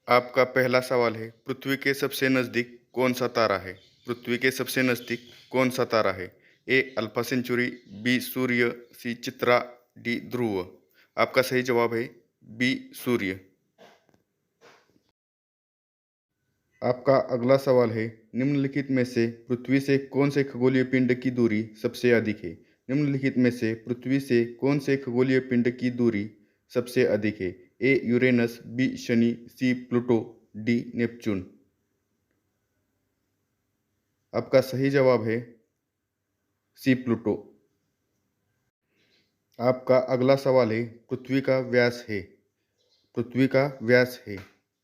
आपका पहला सवाल है, पृथ्वी के सबसे नज़दीक कौन सा तारा है? पृथ्वी के सबसे नज़दीक कौन सा तारा है? ए अल्फा सेंचुरी, बी सूर्य, सी चित्रा, डी ध्रुव। आपका सही जवाब है बी सूर्य। आपका अगला सवाल है, निम्नलिखित में से पृथ्वी से कौन से खगोलीय पिंड की दूरी सबसे अधिक है? निम्नलिखित में से पृथ्वी से कौन से खगोलीय पिंड की दूरी सबसे अधिक है? ए यूरेनस, बी शनि, सी प्लूटो, डी नेपच्यून। आपका सही जवाब है सी प्लूटो। आपका अगला सवाल है, पृथ्वी का व्यास है। पृथ्वी का व्यास है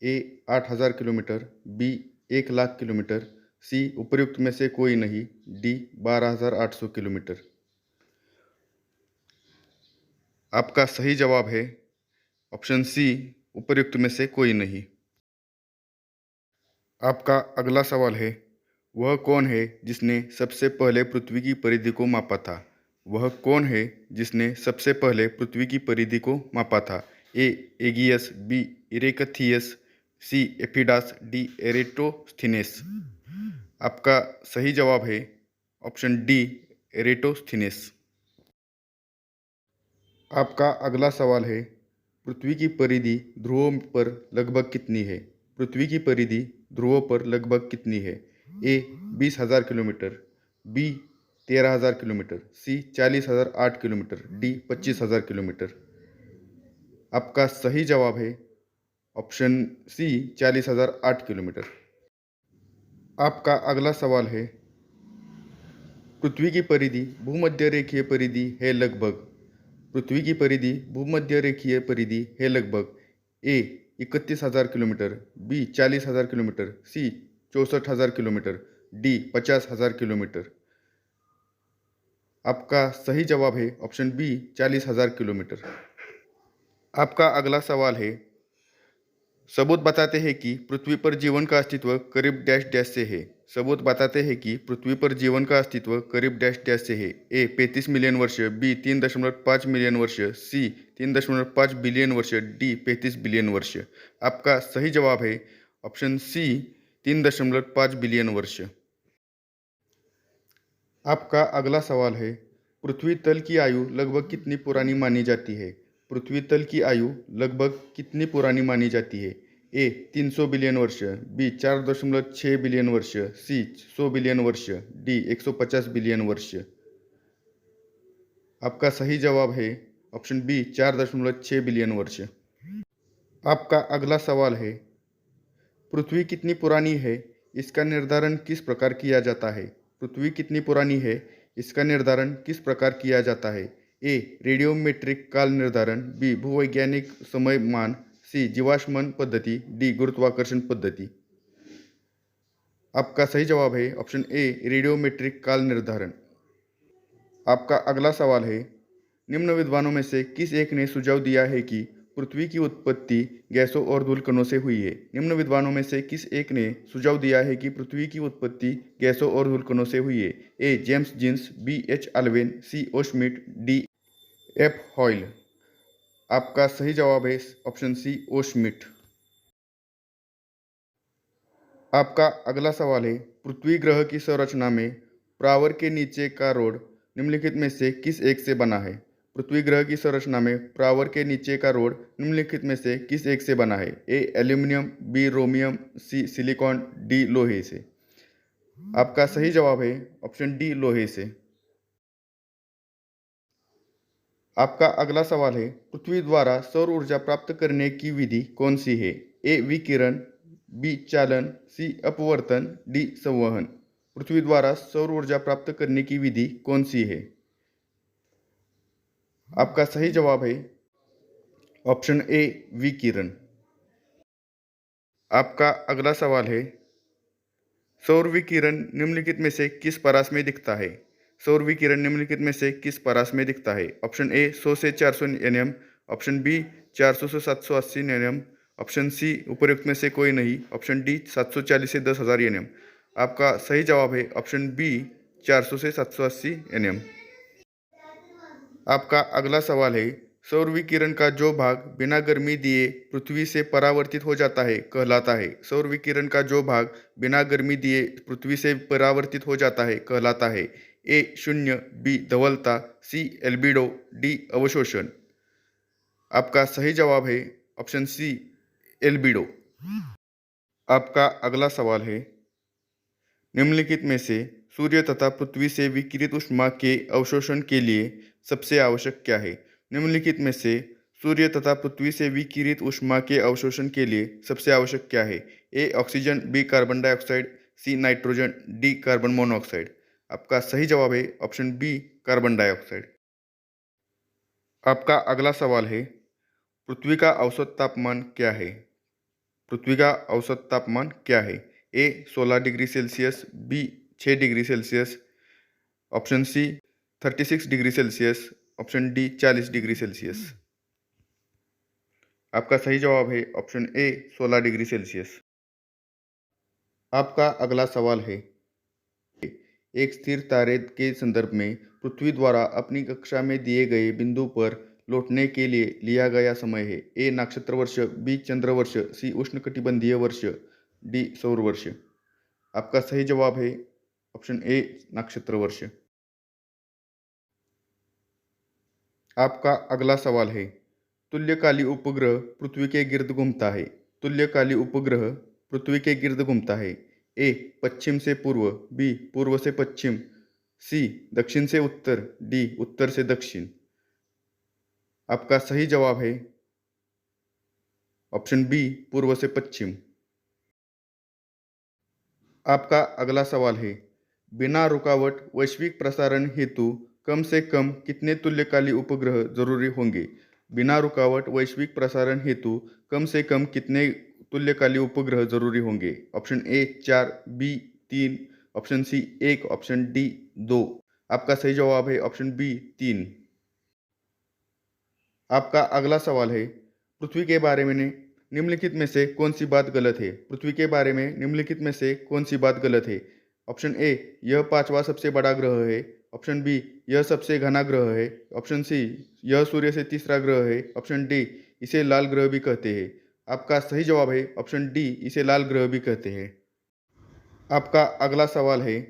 ए 8,000 किलोमीटर, बी 1,00,000 किलोमीटर, सी उपर्युक्त में से कोई नहीं, डी 12,800 किलोमीटर। आपका सही जवाब है ऑप्शन सी, उपर्युक्त में से कोई नहीं। आपका अगला सवाल है, वह कौन है जिसने सबसे पहले पृथ्वी की परिधि को मापा था? वह कौन है जिसने सबसे पहले पृथ्वी की परिधि को मापा था? ए एगियस, बी इरेकथियस, सी एफिडास, डी एरेटोस्थीनेस। आपका सही जवाब है ऑप्शन डी एरेटोस्थीनेस। आपका अगला सवाल है, पृथ्वी की परिधि ध्रुवों पर लगभग कितनी है? पृथ्वी की परिधि ध्रुवों पर लगभग कितनी है? ए 20,000 किलोमीटर, बी 13,000 किलोमीटर, सी 40,008 किलोमीटर, डी 25,000 किलोमीटर। आपका सही जवाब है ऑप्शन सी 40,008 किलोमीटर। आपका अगला सवाल है, पृथ्वी की परिधि भूमध्य रेखीय परिधि है लगभग। पृथ्वी की परिधि भूमध्य रेखीय परिधि है लगभग ए 31,000 किलोमीटर, बी 40,000 किलोमीटर, सी 64,000 किलोमीटर, डी 50,000 किलोमीटर। आपका सही जवाब है ऑप्शन बी 40,000 किलोमीटर। आपका अगला सवाल है, सबूत बताते हैं कि पृथ्वी पर जीवन का अस्तित्व करीब डैश डैश से है। सबूत बताते हैं कि पृथ्वी पर जीवन का अस्तित्व करीब डैश डैश से है। ए 35 मिलियन वर्ष, बी 3.5 मिलियन वर्ष, सी 3.5 बिलियन वर्ष, डी 35 बिलियन वर्ष। आपका सही जवाब है ऑप्शन सी 3.5 बिलियन वर्ष। आपका अगला सवाल है, पृथ्वी तल की आयु लगभग कितनी पुरानी मानी जाती है? पृथ्वी तल की आयु लगभग कितनी पुरानी मानी जाती है? ए 300 बिलियन वर्ष, बी 4.6 बिलियन वर्ष, सी 100 बिलियन वर्ष, डी 150 बिलियन वर्ष। आपका सही जवाब है ऑप्शन बी 4.6 बिलियन वर्ष। आपका अगला सवाल है, पृथ्वी कितनी पुरानी है, इसका निर्धारण किस प्रकार किया जाता है? पृथ्वी कितनी पुरानी है, इसका निर्धारण किस प्रकार किया जाता है? ए रेडियोमेट्रिक काल निर्धारण, बी भूवैज्ञानिक समय मान, सी जीवाश्मन पद्धति, डी गुरुत्वाकर्षण पद्धति। आपका सही जवाब है ऑप्शन ए रेडियोमेट्रिक काल निर्धारण। आपका अगला सवाल है, निम्न विद्वानों में से किस एक ने सुझाव दिया है कि पृथ्वी की उत्पत्ति गैसों और धूलकणों से हुई है? निम्न विद्वानों में से किस एक ने सुझाव दिया है कि पृथ्वी की उत्पत्ति गैसों और धूलकणों से हुई है? ए जेम्स जीन्स, बी एच अल्वेन, सी ओ श्मिट, डी एफ हॉयल। आपका सही जवाब है ऑप्शन सी ओ श्मिट। आपका अगला सवाल है, पृथ्वी ग्रह की संरचना में प्रावर के नीचे का रोड निम्नलिखित में से किस एक से बना है? पृथ्वी ग्रह की संरचना में प्रावर के नीचे का रोड निम्नलिखित में से किस एक से बना है? ए एल्यूमिनियम, बी रोमियम, सी सिलिकॉन, डी लोहे से। आपका सही जवाब है ऑप्शन डी लोहे से। आपका अगला सवाल है, पृथ्वी द्वारा सौर ऊर्जा प्राप्त करने की विधि कौन सी है? ए विकिरण, बी चालन, सी अपवर्तन, डी संवहन। पृथ्वी द्वारा सौर ऊर्जा प्राप्त करने की विधि कौन सी है? आपका सही जवाब है ऑप्शन ए विकिरण। आपका अगला सवाल है, सौर विकिरण निम्नलिखित में से किस परास में दिखता है? सौर विकिरण निम्नलिखित में से किस परास में दिखता है? ऑप्शन ए 100 से 400 nm, ऑप्शन बी 400 से 780 nm, ऑप्शन सी उपर्युक्त में से कोई नहीं, ऑप्शन डी 740 से 10,000 nm। आपका सही जवाब है ऑप्शन बी 400 से 780 nm। आपका अगला सवाल है, सौर विकिरण का जो भाग बिना गर्मी दिए पृथ्वी से परावर्तित हो जाता है कहलाता है। सौर विकिरण का जो भाग बिना गर्मी दिए पृथ्वी से परावर्तित हो जाता है कहलाता है। ए शून्य, बी धवलता, सी एल्बिडो, डी अवशोषण। आपका सही जवाब है ऑप्शन सी एल्बिडो। आपका अगला सवाल है, निम्नलिखित में से सूर्य तथा पृथ्वी से विकिरित ऊष्मा के अवशोषण के लिए सबसे आवश्यक क्या है? निम्नलिखित में से सूर्य तथा पृथ्वी से विकिरित ऊष्मा के अवशोषण के लिए सबसे आवश्यक क्या है? A oxygen, B carbon dioxide, C nitrogen, D carbon monoxide. आपका सही जवाब है ऑप्शन बी कार्बन डाइऑक्साइड। आपका अगला सवाल है, पृथ्वी का औसत तापमान क्या है? पृथ्वी का औसत तापमान क्या है? A 16 degree Celsius, B 6 degree Celsius, option C 36 degree Celsius, option D 40 degree Celsius. आपका सही जवाब है ऑप्शन ए 16 डिग्री सेल्सियस। आपका अगला सवाल है, एक स्थिर तारे के संदर्भ में पृथ्वी द्वारा अपनी कक्षा में दिए गए बिंदु पर लौटने के लिए लिया गया समय है। ए नक्षत्र वर्ष, बी चंद्र वर्ष, सी उष्णकटिबंधीय वर्ष, डी सौर वर्ष। आपका सही जवाब है ऑप्शन ए नक्षत्र वर्ष। आपका अगला सवाल है, तुल्यकाली उपग्रह पृथ्वी के गिर्द घूमता है। तुल्यकाली उपग्रह पृथ्वी के गिर्द घूमता है। ए पश्चिम से पूर्व, बी पूर्व से पश्चिम, सी दक्षिण से उत्तर, डी उत्तर से दक्षिण। आपका सही जवाब है ऑप्शन बी पूर्व से पश्चिम। आपका अगला सवाल है, बिना रुकावट वैश्विक प्रसारण हेतु कम से कम कितने तुल्यकाली उपग्रह जरूरी होंगे? बिना रुकावट वैश्विक प्रसारण हेतु कम से कम कितने तुल्यकाली उपग्रह जरूरी होंगे? Option A 4, B 3, option C 1, option D 2। आपका सही जवाब है ऑप्शन बी 3। आपका अगला सवाल है, पृथ्वी के बारे में निम्नलिखित में से कौन सी बात गलत है? पृथ्वी के बारे में निम्नलिखित में से कौन सी बात गलत है? ऑप्शन ए यह पांचवा सबसे बड़ा ग्रह है, ऑप्शन बी यह सबसे घना ग्रह है, ऑप्शन सी यह सूर्य से तीसरा ग्रह है, ऑप्शन डी इसे लाल ग्रह भी कहते हैं। आपका सही जवाब है ऑप्शन डी इसे लाल ग्रह भी कहते हैं। आपका अगला सवाल है,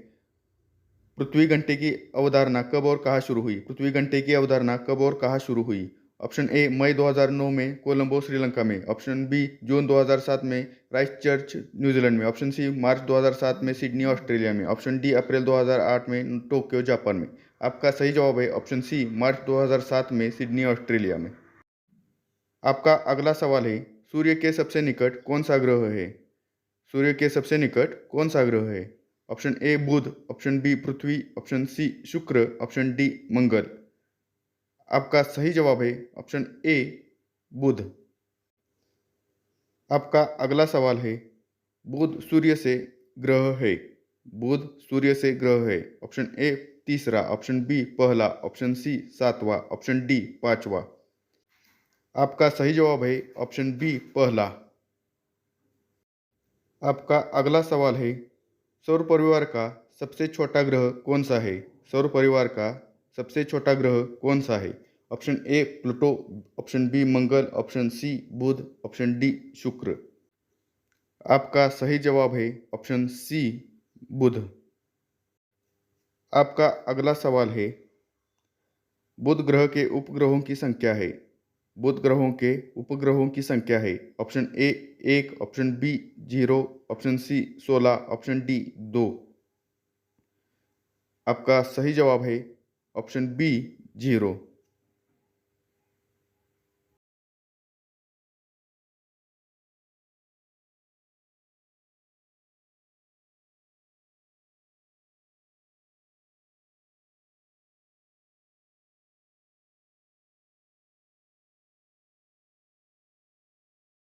पृथ्वी घंटे की अवधारणा कब और कहाँ शुरू हुई? पृथ्वी घंटे की अवधारणा कब और कहाँ शुरू हुई? ऑप्शन ए मई 2009 में कोलंबो श्रीलंका में, ऑप्शन बी जून 2007 में क्राइस्टचर्च न्यूजीलैंड में, ऑप्शन सी मार्च 2007 में सिडनी ऑस्ट्रेलिया में, ऑप्शन डी अप्रैल 2008 में टोक्यो जापान में। आपका सही जवाब है ऑप्शन सी मार्च 2007 में सिडनी ऑस्ट्रेलिया में। आपका अगला सवाल है, सूर्य के सबसे निकट कौन सा ग्रह है? सूर्य के सबसे निकट कौन सा ग्रह है? ऑप्शन ए बुध, ऑप्शन बी पृथ्वी, ऑप्शन सी शुक्र, ऑप्शन डी मंगल। आपका सही जवाब है ऑप्शन ए बुध। आपका अगला सवाल है, बुध सूर्य से ग्रह है। बुध सूर्य से ग्रह है। ऑप्शन ए तीसरा, ऑप्शन बी पहला, ऑप्शन सी सातवां, ऑप्शन डी पांचवा। आपका सही जवाब है ऑप्शन बी पहला। आपका अगला सवाल है, सौर परिवार का सबसे छोटा ग्रह कौन सा है? सौर परिवार का सबसे छोटा ग्रह कौन सा है? Option A Pluto, option B मंगल, ऑप्शन सी बुध, ऑप्शन डी शुक्र। आपका सही जवाब है ऑप्शन सी बुध। आपका अगला सवाल है, बुध ग्रह के उपग्रहों की संख्या है। बुध ग्रहों के उपग्रहों की संख्या है। Option A 1, option B 0, option C 16, option D 2। आपका सही जवाब है ऑप्शन बी 0।